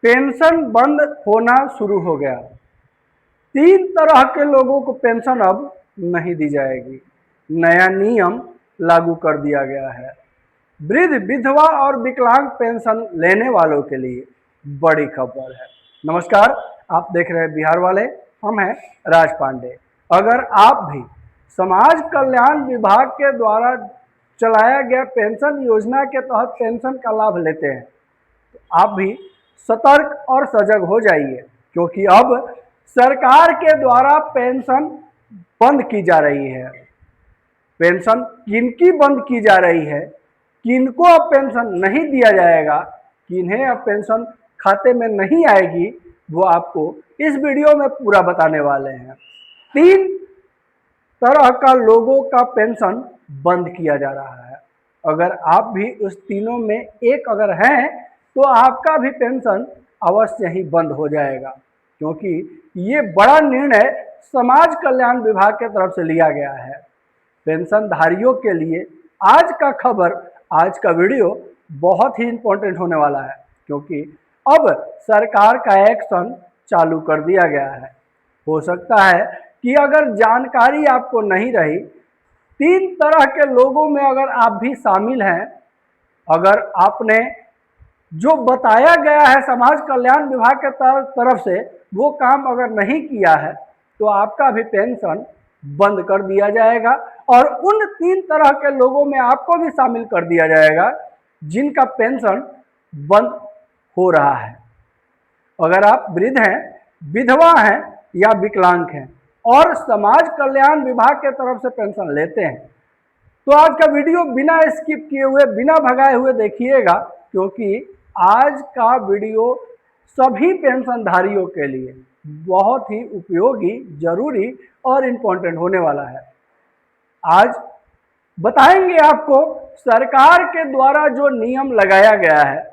Pension बंद होना शुरू हो गया। 3 तरह के लोगों को पेंशन अब नहीं दी जाएगी। नया नियम लागू कर दिया गया है। वृद्ध, विधवा और विकलांग पेंशन लेने वालों के लिए बड़ी खबर है। नमस्कार, आप देख रहे हैं बिहार वाले, हम हैं राज पांडे। अगर आप भी समाज कल्याण विभाग के द्वारा चलाया गया पेंशन योजना के तहत पेंशन का लाभ लेते हैं तो आप भी सतर्क और सजग हो जाइए, क्योंकि अब सरकार के द्वारा पेंशन बंद की जा रही है। पेंशन किनकी बंद की जा रही है, किनको अब पेंशन नहीं दिया जाएगा, किन्हें अब पेंशन खाते में नहीं आएगी, वो आपको इस वीडियो में पूरा बताने वाले हैं। 3 तरह का लोगों का पेंशन बंद किया जा रहा है। अगर आप भी उस तीनों में एक अगर हैं तो आपका भी पेंशन अवश्य ही बंद हो जाएगा, क्योंकि ये बड़ा निर्णय समाज कल्याण विभाग की तरफ से लिया गया है। पेंशनधारियों के लिए आज का खबर, आज का वीडियो बहुत ही इम्पोर्टेंट होने वाला है, क्योंकि अब सरकार का एक्शन चालू कर दिया गया है। हो सकता है कि अगर जानकारी आपको नहीं रही, 3 तरह के लोगों में अगर आप भी शामिल हैं, अगर आपने जो बताया गया है समाज कल्याण विभाग के तरफ से वो काम अगर नहीं किया है तो आपका भी पेंशन बंद कर दिया जाएगा और उन 3 तरह के लोगों में आपको भी शामिल कर दिया जाएगा जिनका पेंशन बंद हो रहा है। अगर आप वृद्ध हैं, विधवा हैं या विकलांग हैं और समाज कल्याण विभाग के तरफ से पेंशन लेते हैं तो आज का वीडियो बिना स्किप किए हुए, बिना भगाए हुए देखिएगा, क्योंकि आज का वीडियो सभी पेंशनधारियों के लिए बहुत ही उपयोगी, जरूरी और इम्पोर्टेंट होने वाला है। आज बताएंगे आपको सरकार के द्वारा जो नियम लगाया गया है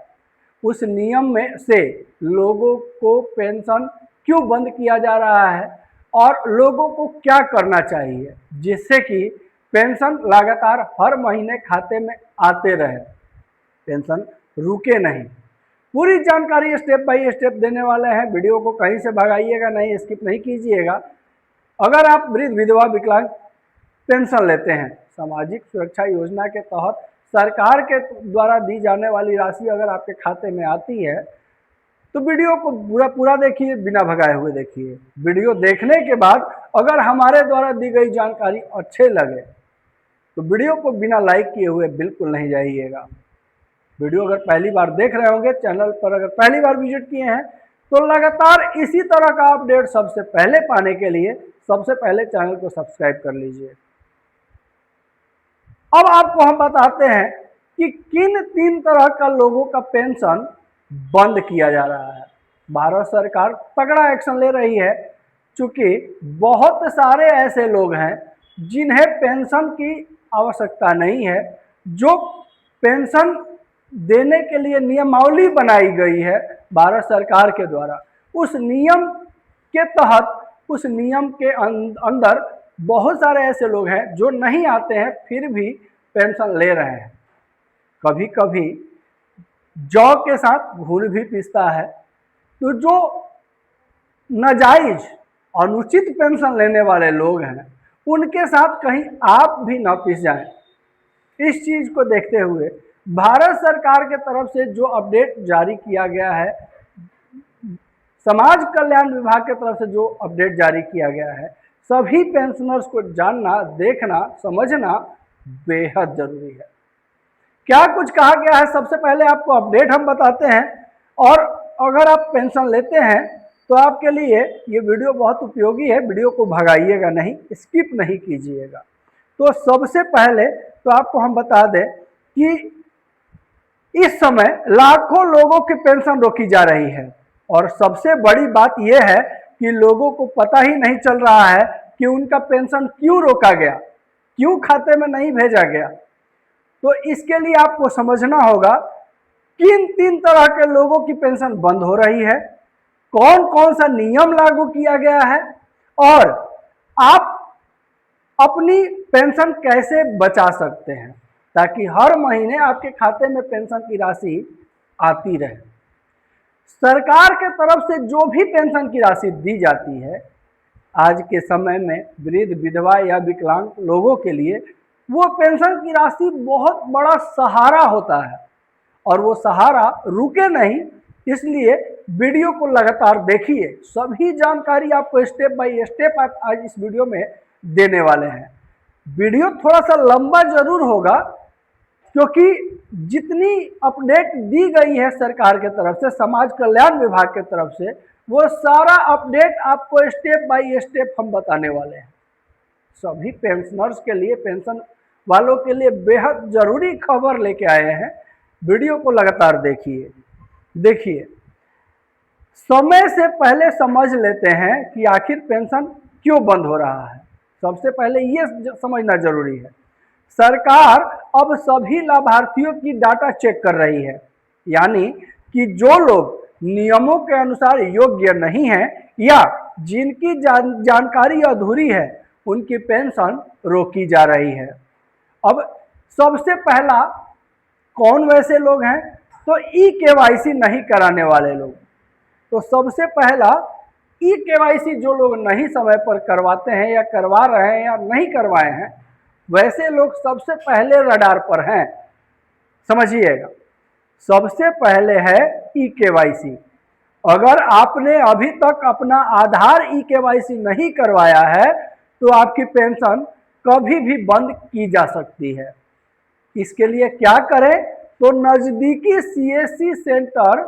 उस नियम में से लोगों को पेंशन क्यों बंद किया जा रहा है और लोगों को क्या करना चाहिए जिससे कि पेंशन लगातार हर महीने खाते में आते रहे, पेंशन रुके नहीं। पूरी जानकारी स्टेप बाय स्टेप देने वाले हैं। वीडियो को कहीं से भगाइएगा नहीं, स्किप नहीं कीजिएगा। अगर आप वृद्ध, विधवा, विकलांग पेंशन लेते हैं, सामाजिक सुरक्षा योजना के तहत सरकार के द्वारा दी जाने वाली राशि अगर आपके खाते में आती है तो वीडियो को पूरा देखिए, बिना भगाए हुए देखिए। वीडियो देखने के बाद अगर हमारे द्वारा दी गई जानकारी अच्छे लगे तो वीडियो को बिना लाइक किए हुए बिल्कुल नहीं जाइएगा। वीडियो अगर पहली बार देख रहे होंगे, चैनल पर अगर पहली बार विजिट किए हैं तो लगातार इसी तरह का अपडेट सबसे पहले पाने के लिए सबसे पहले चैनल को सब्सक्राइब कर लीजिए। अब आपको हम बताते हैं कि किन 3 तरह का लोगों का पेंशन बंद किया जा रहा है। भारत सरकार तगड़ा एक्शन ले रही है, चूंकि बहुत सारे ऐसे लोग हैं जिन्हें पेंशन की आवश्यकता नहीं है। जो पेंशन देने के लिए नियमावली बनाई गई है भारत सरकार के द्वारा, उस नियम के तहत, उस नियम के अंदर बहुत सारे ऐसे लोग हैं जो नहीं आते हैं फिर भी पेंशन ले रहे हैं। कभी कभी जौ के साथ घुल भी पिसता है, तो जो नाजायज अनुचित पेंशन लेने वाले लोग हैं उनके साथ कहीं आप भी न पिस जाएं। इस चीज को देखते हुए भारत सरकार के तरफ से जो अपडेट जारी किया गया है, समाज कल्याण विभाग की तरफ से जो अपडेट जारी किया गया है, सभी पेंशनर्स को जानना, देखना, समझना बेहद जरूरी है। क्या कुछ कहा गया है सबसे पहले आपको अपडेट हम बताते हैं, और अगर आप पेंशन लेते हैं तो आपके लिए ये वीडियो बहुत उपयोगी है। वीडियो को भगाइएगा नहीं, स्किप नहीं कीजिएगा। तो सबसे पहले तो आपको हम बता दें कि इस समय लाखों लोगों की पेंशन रोकी जा रही है, और सबसे बड़ी बात यह है कि लोगों को पता ही नहीं चल रहा है कि उनका पेंशन क्यों रोका गया, क्यों खाते में नहीं भेजा गया। तो इसके लिए आपको समझना होगा किन 3 तरह के लोगों की पेंशन बंद हो रही है, कौन कौन सा नियम लागू किया गया है, और आप अपनी पेंशन कैसे बचा सकते हैं ताकि हर महीने आपके खाते में पेंशन की राशि आती रहे। सरकार के तरफ से जो भी पेंशन की राशि दी जाती है आज के समय में वृद्ध, विधवा या विकलांग लोगों के लिए वो पेंशन की राशि बहुत बड़ा सहारा होता है और वो सहारा रुके नहीं, इसलिए वीडियो को लगातार देखिए। सभी जानकारी आपको स्टेप बाय स्टेप आज इस वीडियो में देने वाले हैं। वीडियो थोड़ा सा लंबा जरूर होगा क्योंकि जितनी अपडेट दी गई है सरकार के तरफ से, समाज कल्याण विभाग के तरफ से, वो सारा अपडेट आपको स्टेप बाय स्टेप हम बताने वाले हैं। सभी पेंशनर्स के लिए, पेंशन वालों के लिए बेहद जरूरी खबर लेके आए हैं। वीडियो को लगातार देखिए। समय से पहले समझ लेते हैं कि आखिर पेंशन क्यों बंद हो रहा है। सबसे पहले ये समझना जरूरी है, सरकार अब सभी लाभार्थियों की डाटा चेक कर रही है, यानी कि जो लोग नियमों के अनुसार योग्य नहीं हैं या जिनकी जानकारी अधूरी है उनकी पेंशन रोकी जा रही है। अब सबसे पहला कौन वैसे लोग हैं, तो ई-केवाईसी नहीं कराने वाले लोग। तो सबसे पहला ई-केवाईसी जो लोग नहीं समय पर करवाते हैं या करवा रहे हैं या नहीं करवाए हैं, वैसे लोग सबसे पहले रडार पर हैं। समझिएगा, सबसे पहले है ई-केवाईसी। अगर आपने अभी तक अपना आधार ई-केवाईसी नहीं करवाया है तो आपकी पेंशन कभी भी बंद की जा सकती है। इसके लिए क्या करें, तो नज़दीकी CSC centre,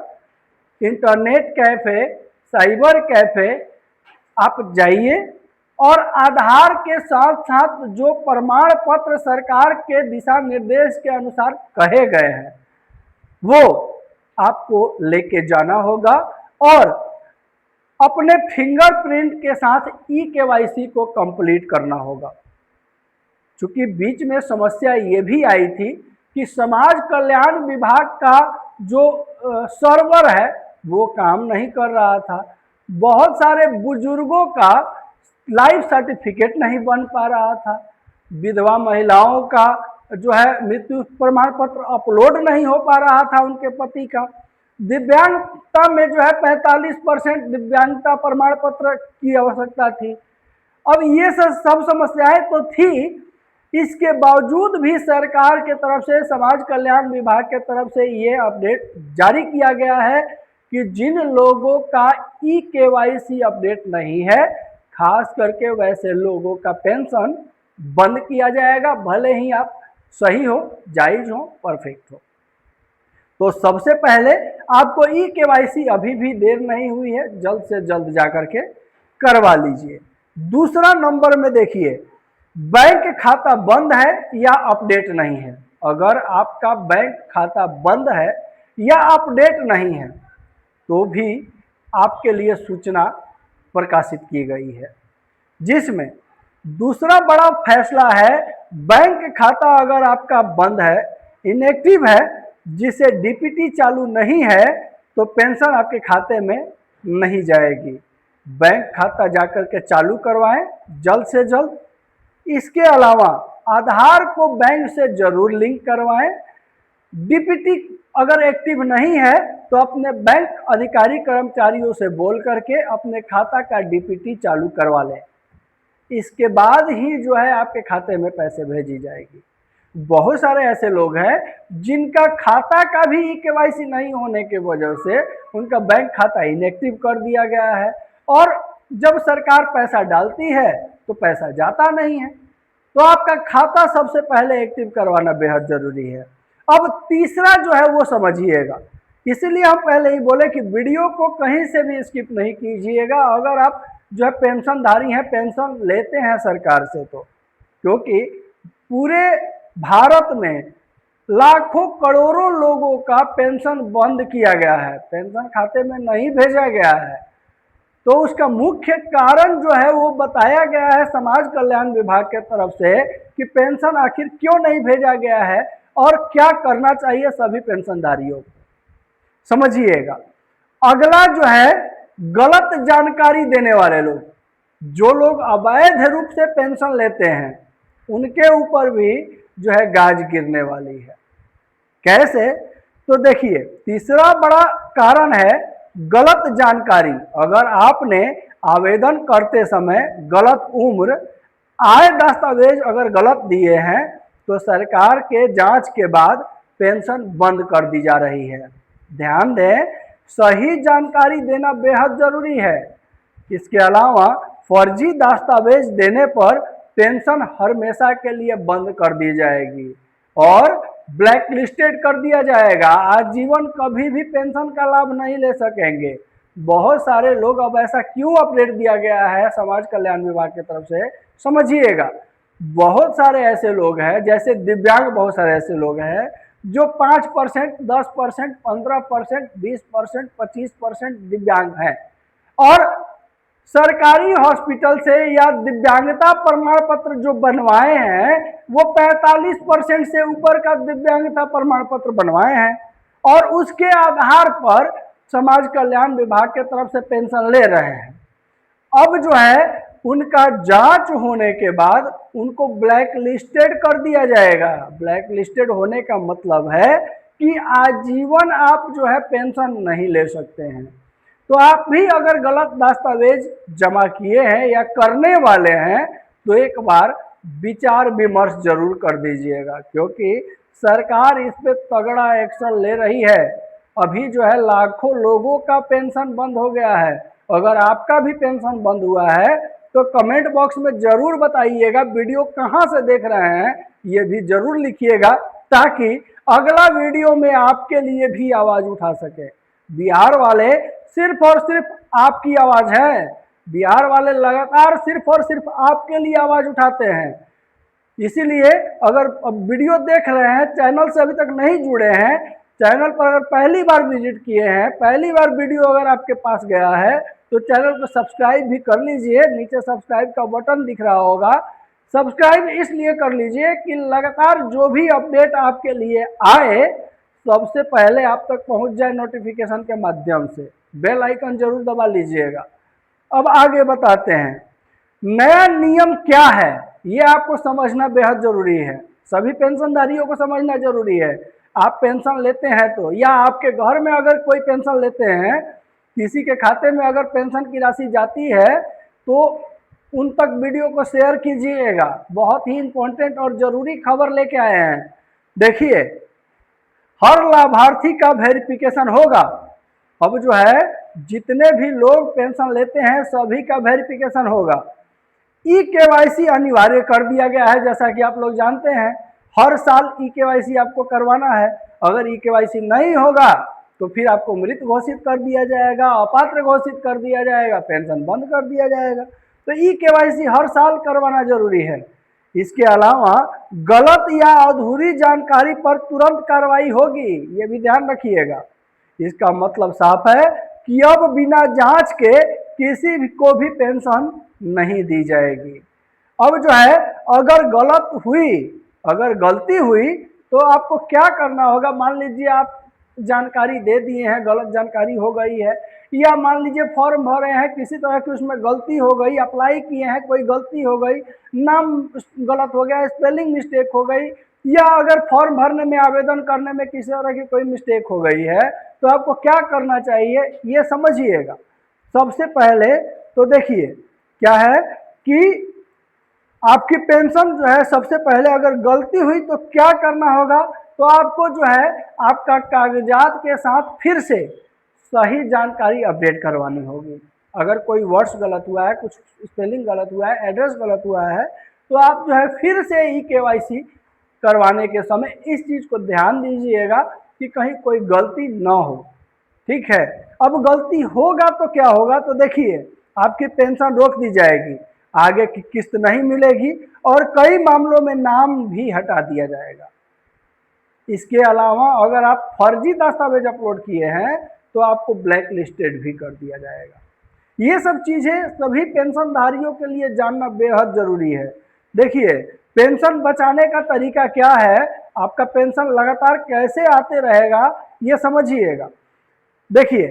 internet cafe, cyber cafe आप जाइए और आधार के साथ साथ जो प्रमाण पत्र सरकार के दिशा निर्देश के अनुसार कहे गए हैं वो आपको लेके जाना होगा और अपने फिंगरप्रिंट के साथ ई-केवाईसी को कंप्लीट करना होगा। चूंकि बीच में समस्या ये भी आई थी कि समाज कल्याण विभाग का जो सर्वर है वो काम नहीं कर रहा था। बहुत सारे बुजुर्गों का लाइफ सर्टिफिकेट नहीं बन पा रहा था, विधवा महिलाओं का जो है मृत्यु प्रमाण पत्र अपलोड नहीं हो पा रहा था उनके पति का, दिव्यांगता में जो है 45% दिव्यांगता प्रमाण पत्र की आवश्यकता थी। अब ये सब समस्याएं तो थी, इसके बावजूद भी सरकार के तरफ से, समाज कल्याण विभाग के तरफ से ये अपडेट जारी किया गया है कि जिन लोगों का ई-केवाईसी अपडेट नहीं है, खास करके वैसे लोगों का पेंशन बंद किया जाएगा, भले ही आप सही हो, जायज हो, परफेक्ट हो। तो सबसे पहले आपको ई-केवाईसी अभी भी देर नहीं हुई है, जल्द से जल्द जाकर के करवा लीजिए। दूसरा नंबर में देखिए, बैंक खाता बंद है या अपडेट नहीं है। अगर आपका बैंक खाता बंद है या अपडेट नहीं है तो भी आपके लिए सूचना प्रकाशित की गई है, जिसमें दूसरा बड़ा फैसला है, बैंक खाता अगर आपका बंद है, इनएक्टिव है, जिसे डीपीटी चालू नहीं है, तो पेंशन आपके खाते में नहीं जाएगी। बैंक खाता जाकर के चालू करवाएं जल्द से जल्द। इसके अलावा आधार को बैंक से जरूर लिंक करवाएं। डीपीटी अगर एक्टिव नहीं है तो अपने बैंक अधिकारी कर्मचारियों से बोल करके अपने खाता का डीपीटी चालू करवा लें। इसके बाद ही जो है आपके खाते में पैसे भेजी जाएगी। बहुत सारे ऐसे लोग हैं जिनका खाता का भी ई-केवाईसी नहीं होने की वजह से उनका बैंक खाता इनएक्टिव कर दिया गया है और जब सरकार पैसा डालती है तो पैसा जाता नहीं है। तो आपका खाता सबसे पहले एक्टिव करवाना बेहद जरूरी है। अब तीसरा जो है वो समझिएगा, इसीलिए हम पहले ही बोले कि वीडियो को कहीं से भी स्किप नहीं कीजिएगा। अगर आप जो है पेंशनधारी हैं, पेंशन लेते हैं सरकार से, तो क्योंकि पूरे भारत में लाखों करोड़ों लोगों का पेंशन बंद किया गया है, पेंशन खाते में नहीं भेजा गया है, तो उसका मुख्य कारण जो है वो बताया गया है समाज कल्याण विभाग के तरफ से कि पेंशन आखिर क्यों नहीं भेजा गया है और क्या करना चाहिए सभी पेंशनधारियों को। समझिएगा, अगला जो है गलत जानकारी देने वाले लोग, जो लोग अवैध रूप से पेंशन लेते हैं, उनके ऊपर भी जो है गाज गिरने वाली है। कैसे, तो देखिए, तीसरा बड़ा कारण है गलत जानकारी, अगर आपने आवेदन करते समय गलत उम्र, आय दस्तावेज अगर गलत दिए हैं तो सरकार के जांच के बाद पेंशन बंद कर दी जा रही है। ध्यान दें, सही जानकारी देना बेहद जरूरी है। इसके अलावा फर्जी दस्तावेज देने पर पेंशन हमेशा के लिए बंद कर दी जाएगी और ब्लैक लिस्टेड कर दिया जाएगा। आजीवन कभी भी पेंशन का लाभ नहीं ले सकेंगे। बहुत सारे लोग, अब ऐसा क्यों अपडेट दिया गया है समाज कल्याण विभाग की तरफ से, समझिएगा। बहुत सारे ऐसे लोग हैं, जैसे दिव्यांग, बहुत सारे ऐसे लोग हैं जो 5%, 10%, 15%, 20%, 25% दिव्यांग हैं और सरकारी हॉस्पिटल से या दिव्यांगता प्रमाण पत्र जो बनवाए हैं वो 45% से ऊपर का दिव्यांगता प्रमाण पत्र बनवाए हैं और उसके आधार पर समाज कल्याण विभाग के तरफ से पेंशन ले रहे हैं। अब जो है उनका जांच होने के बाद उनको ब्लैक लिस्टेड कर दिया जाएगा। ब्लैक लिस्टेड होने का मतलब है कि आजीवन आप जो है पेंशन नहीं ले सकते हैं। तो आप भी अगर गलत दस्तावेज जमा किए हैं या करने वाले हैं तो एक बार विचार विमर्श जरूर कर दीजिएगा, क्योंकि सरकार इस पे तगड़ा एक्शन ले रही है। अभी जो है लाखों लोगों का पेंशन बंद हो गया है। अगर आपका भी पेंशन बंद हुआ है तो कमेंट बॉक्स में जरूर बताइएगा। वीडियो कहाँ से देख रहे हैं ये भी जरूर लिखिएगा, ताकि अगला वीडियो में आपके लिए भी आवाज उठा सके। बिहार वाले सिर्फ और सिर्फ आपकी आवाज है। बिहार वाले लगातार सिर्फ और सिर्फ आपके लिए आवाज उठाते हैं। इसीलिए अगर वीडियो देख रहे हैं, चैनल से अभी तक नहीं जुड़े हैं, चैनल पर अगर पहली बार विजिट किए हैं, पहली बार वीडियो अगर आपके पास गया है तो चैनल को सब्सक्राइब भी कर लीजिए। नीचे सब्सक्राइब का बटन दिख रहा होगा, सब्सक्राइब इसलिए कर लीजिए कि लगातार जो भी अपडेट आपके लिए आए सबसे पहले आप तक पहुंच जाए नोटिफिकेशन के माध्यम से। बेल आइकन जरूर दबा लीजिएगा। अब आगे बताते हैं, नया नियम क्या है ये आपको समझना बेहद जरूरी है। सभी पेंशनधारियों को समझना जरूरी है। आप पेंशन लेते हैं तो, या आपके घर में अगर कोई पेंशन लेते हैं, किसी के खाते में अगर पेंशन की राशि जाती है तो उन तक वीडियो को शेयर कीजिएगा। बहुत ही इंपॉर्टेंट और जरूरी खबर लेके आए हैं। देखिए, हर लाभार्थी का वेरिफिकेशन होगा। अब जो है जितने भी लोग पेंशन लेते हैं सभी का वेरिफिकेशन होगा। ई केवाईसी अनिवार्य कर दिया गया है। जैसा कि आप लोग जानते हैं, हर साल ई केवाईसी आपको करवाना है। अगर ई केवाईसी नहीं होगा तो फिर आपको मृत घोषित कर दिया जाएगा, अपात्र घोषित कर दिया जाएगा, पेंशन बंद कर दिया जाएगा। तो ई केवाईसी हर साल करवाना जरूरी है। इसके अलावा गलत या अधूरी जानकारी पर तुरंत कार्रवाई होगी, ये भी ध्यान रखिएगा। इसका मतलब साफ है कि अब बिना जांच के किसी को भी पेंशन नहीं दी जाएगी। अब जो है अगर गलती हुई तो आपको क्या करना होगा। मान लीजिए आप जानकारी दे दिए हैं, गलत जानकारी हो गई है, या मान लीजिए फॉर्म भरे हैं, किसी तरह की उसमें गलती हो गई, अप्लाई किए हैं, कोई गलती हो गई, नाम गलत हो गया, स्पेलिंग मिस्टेक हो गई, या अगर फॉर्म भरने में, आवेदन करने में किसी तरह की कोई मिस्टेक हो गई है तो आपको क्या करना चाहिए ये समझिएगा। सबसे पहले तो देखिए क्या है कि आपकी पेंशन जो है, सबसे पहले अगर गलती हुई तो क्या करना होगा, तो आपको जो है आपका कागजात के साथ फिर से सही जानकारी अपडेट करवानी होगी। अगर कोई वर्ड्स गलत हुआ है, कुछ स्पेलिंग गलत हुआ है, एड्रेस गलत हुआ है, तो आप जो है फिर से ई केवाईसी करवाने के समय इस चीज़ को ध्यान दीजिएगा कि कहीं कोई गलती ना हो। ठीक है। अब गलती होगा तो क्या होगा, तो देखिए आपकी पेंशन रोक दी जाएगी, आगे की किस्त नहीं मिलेगी और कई मामलों में नाम भी हटा दिया जाएगा। इसके अलावा अगर आप फर्जी दस्तावेज अपलोड किए हैं तो आपको ब्लैक लिस्टेड भी कर दिया जाएगा। ये सब चीज़ें सभी पेंशनधारियों के लिए जानना बेहद जरूरी है। देखिए, पेंशन बचाने का तरीका क्या है, आपका पेंशन लगातार कैसे आते रहेगा ये समझिएगा। देखिए,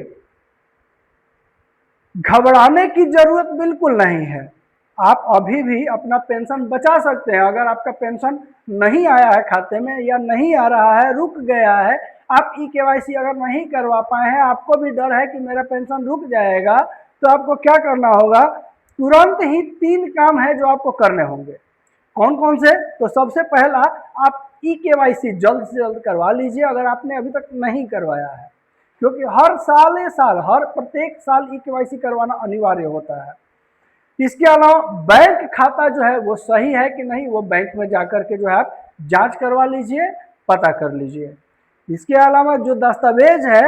घबराने की जरूरत बिल्कुल नहीं है। आप अभी भी अपना पेंशन बचा सकते हैं। अगर आपका पेंशन नहीं आया है खाते में या नहीं आ रहा है, रुक गया है, आप ई-केवाईसी अगर नहीं करवा पाए हैं, आपको भी डर है कि मेरा पेंशन रुक जाएगा, तो आपको क्या करना होगा, तुरंत ही 3 काम है जो आपको करने होंगे। कौन कौन से? तो सबसे पहला, आप ई-केवाईसी जल्द से जल्द करवा लीजिए अगर आपने अभी तक नहीं करवाया है, क्योंकि हर साल हर प्रत्येक साल ई-केवाईसी करवाना अनिवार्य होता है। इसके अलावा बैंक खाता जो है वो सही है कि नहीं, वो बैंक में जाकर के जो है आप जांच करवा लीजिए, पता कर लीजिए। इसके अलावा जो दस्तावेज है,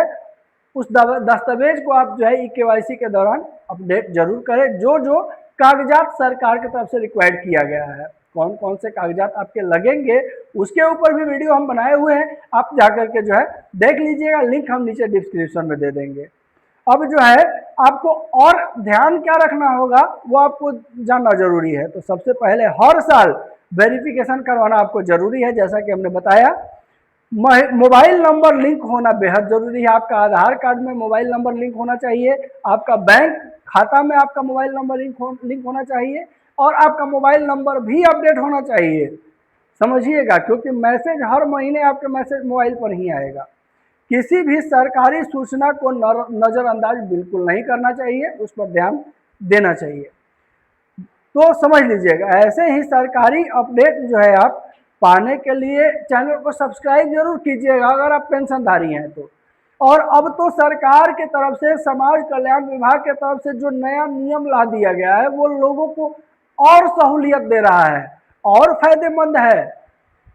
उस दस्तावेज को आप जो है ई-केवाईसी के दौरान अपडेट जरूर करें। जो जो कागजात सरकार की तरफ से रिक्वायर्ड किया गया है, कौन कौन से कागजात आपके लगेंगे, उसके ऊपर भी वीडियो हम बनाए हुए हैं, आप जाकर के जो है देख लीजिएगा, लिंक हम नीचे डिस्क्रिप्शन में दे देंगे। अब जो है आपको और ध्यान क्या रखना होगा वो आपको जानना जरूरी है। तो सबसे पहले हर साल वेरिफिकेशन करवाना आपको जरूरी है, जैसा कि हमने बताया। मोबाइल नंबर लिंक होना बेहद जरूरी है। आपका आधार कार्ड में मोबाइल नंबर लिंक होना चाहिए, आपका बैंक खाता में आपका मोबाइल नंबर लिंक होना चाहिए, और आपका मोबाइल नंबर भी अपडेट होना चाहिए। समझिएगा, क्योंकि मैसेज हर महीने आपके मैसेज मोबाइल पर ही आएगा। किसी भी सरकारी सूचना को नज़रअंदाज बिल्कुल नहीं करना चाहिए, उस पर ध्यान देना चाहिए। तो समझ लीजिएगा, ऐसे ही सरकारी अपडेट जो है आप पाने के लिए चैनल को सब्सक्राइब जरूर कीजिएगा अगर आप पेंशनधारी हैं तो। और अब तो सरकार के तरफ से, समाज कल्याण विभाग के तरफ से जो नया नियम ला दिया गया है, वो लोगों को और सहूलियत दे रहा है और फायदेमंद है।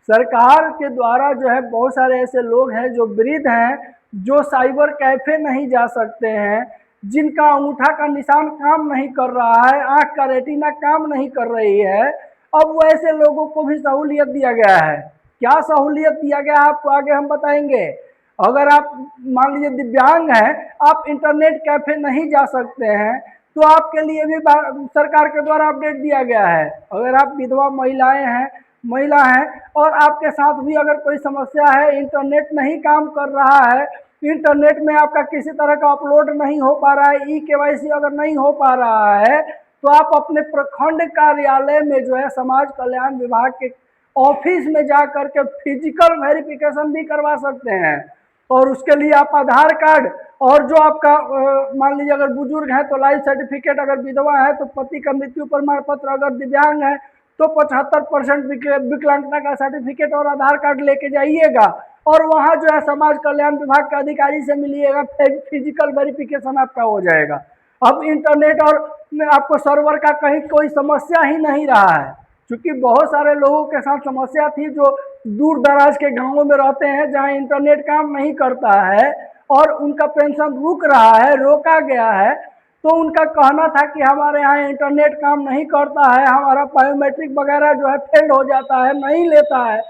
सरकार के द्वारा जो है बहुत सारे ऐसे लोग हैं जो वृद्ध हैं, जो साइबर कैफे नहीं जा सकते हैं, जिनका अंगूठा का निशान काम नहीं कर रहा है, आंख का रेटिना काम नहीं कर रही है, अब वैसे लोगों को भी सहूलियत दिया गया है। क्या सहूलियत दिया गया है आपको आगे हम बताएंगे। अगर आप मान लीजिए दिव्यांग हैं, आप इंटरनेट कैफे नहीं जा सकते हैं, तो आपके लिए भी सरकार के द्वारा अपडेट दिया गया है। अगर आप विधवा महिला हैं और आपके साथ भी अगर कोई समस्या है, इंटरनेट नहीं काम कर रहा है, इंटरनेट में आपका किसी तरह का अपलोड नहीं हो पा रहा है, ई-केवाईसी अगर नहीं हो पा रहा है, तो आप अपने प्रखंड कार्यालय में जो है समाज कल्याण विभाग के ऑफिस में जा करके फिजिकल वेरिफिकेशन भी करवा सकते हैं। और उसके लिए आप आधार कार्ड, और जो आपका मान लीजिए अगर बुजुर्ग है तो लाइफ सर्टिफिकेट, अगर विधवा है तो पति का मृत्यु प्रमाण पत्र, अगर दिव्यांग है तो 75% विकलांगता का सर्टिफिकेट और आधार कार्ड लेके जाइएगा, और वहाँ जो है समाज कल्याण विभाग के अधिकारी से मिलिएगा, फिजिकल वेरिफिकेशन आपका हो जाएगा। अब इंटरनेट और आपको सर्वर का कहीं कोई समस्या ही नहीं रहा है, क्योंकि बहुत सारे लोगों के साथ समस्या थी जो दूर दराज के गांवों में रहते हैं, जहां इंटरनेट काम नहीं करता है और उनका पेंशन रुक रहा है, रोका गया है। तो उनका कहना था कि हमारे यहाँ इंटरनेट काम नहीं करता है, हमारा बायोमेट्रिक वगैरह जो है फेल हो जाता है, नहीं लेता है।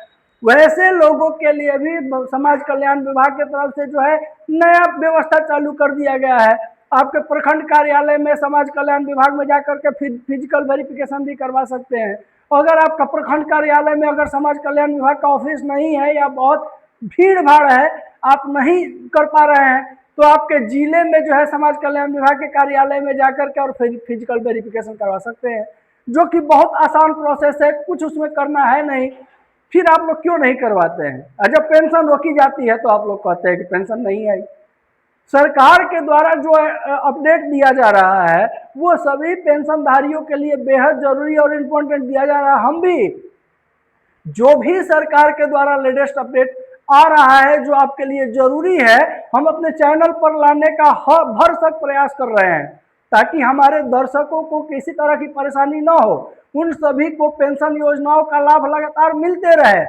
वैसे लोगों के लिए भी समाज कल्याण विभाग की तरफ से जो है नया व्यवस्था चालू कर दिया गया है। आपके प्रखंड कार्यालय में समाज कल्याण विभाग में जाकर के फिजिकल वेरिफिकेशन भी करवा सकते हैं। अगर आपका प्रखंड कार्यालय में अगर समाज कल्याण विभाग का ऑफिस नहीं है या बहुत भीड़ भाड़ है, आप नहीं कर पा रहे हैं, तो आपके जिले में जो है समाज कल्याण विभाग के कार्यालय में जाकर के और फिजिकल वेरिफिकेशन करवा सकते हैं, जो कि बहुत आसान प्रोसेस है, कुछ उसमें करना है नहीं। फिर आप लोग क्यों नहीं करवाते हैं? जब पेंशन रोकी जाती है तो आप लोग कहते हैं कि पेंशन नहीं आई। सरकार के द्वारा जो अपडेट दिया जा रहा है वो सभी पेंशनधारियों के लिए बेहद जरूरी और इम्पोर्टेंट दिया जा रहा है। हम भी जो भी सरकार के द्वारा लेटेस्ट अपडेट आ रहा है जो आपके लिए जरूरी है, हम अपने चैनल पर लाने का भरसक प्रयास कर रहे हैं, ताकि हमारे दर्शकों को किसी तरह की परेशानी ना हो, उन सभी को पेंशन योजनाओं का लाभ लगातार मिलते रहे।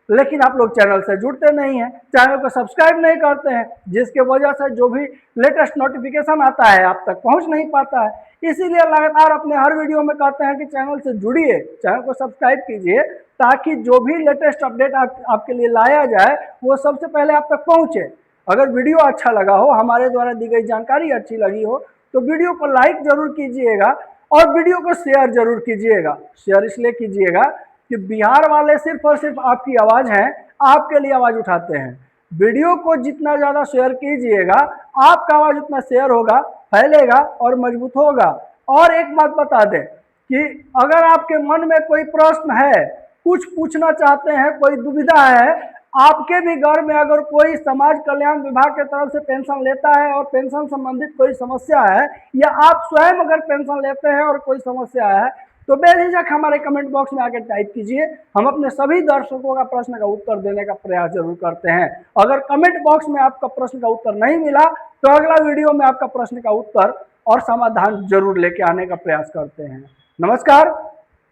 लेकिन आप लोग चैनल से जुड़ते नहीं हैं, चैनल को सब्सक्राइब नहीं करते हैं, जिसके वजह से जो भी लेटेस्ट नोटिफिकेशन आता है आप तक पहुंच नहीं पाता है। इसीलिए लगातार अपने हर वीडियो में कहते हैं कि चैनल से जुड़िए, चैनल को सब्सक्राइब कीजिए, ताकि जो भी लेटेस्ट अपडेट आपके लिए लाया जाए वो सबसे पहले आप तक पहुंचे। अगर वीडियो अच्छा लगा हो, हमारे द्वारा दी गई जानकारी अच्छी लगी हो, तो वीडियो को लाइक जरूर कीजिएगा और वीडियो को शेयर जरूर कीजिएगा। शेयर इसलिए कीजिएगा कि बिहार वाले सिर्फ और सिर्फ आपकी आवाज़ है, आपके लिए आवाज़ उठाते हैं। वीडियो को जितना ज़्यादा शेयर कीजिएगा, आपका आवाज़ उतना शेयर होगा, फैलेगा और मजबूत होगा। और एक बात बता दें, कि अगर आपके मन में कोई प्रश्न है, कुछ पूछना चाहते हैं, कोई दुविधा है, आपके भी घर में अगर कोई समाज कल्याण विभाग की तरफ से पेंशन लेता है और पेंशन संबंधित कोई समस्या है, या आप स्वयं अगर पेंशन लेते हैं और कोई समस्या है, तो बेझिझक हमारे कमेंट बॉक्स में आकर टाइप कीजिए। हम अपने सभी दर्शकों का प्रश्न का उत्तर देने का प्रयास जरूर करते हैं। अगर कमेंट बॉक्स में आपका प्रश्न का उत्तर नहीं मिला तो अगला वीडियो में आपका प्रश्न का उत्तर और समाधान जरूर लेके आने का प्रयास करते हैं। नमस्कार,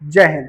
जय हिंद।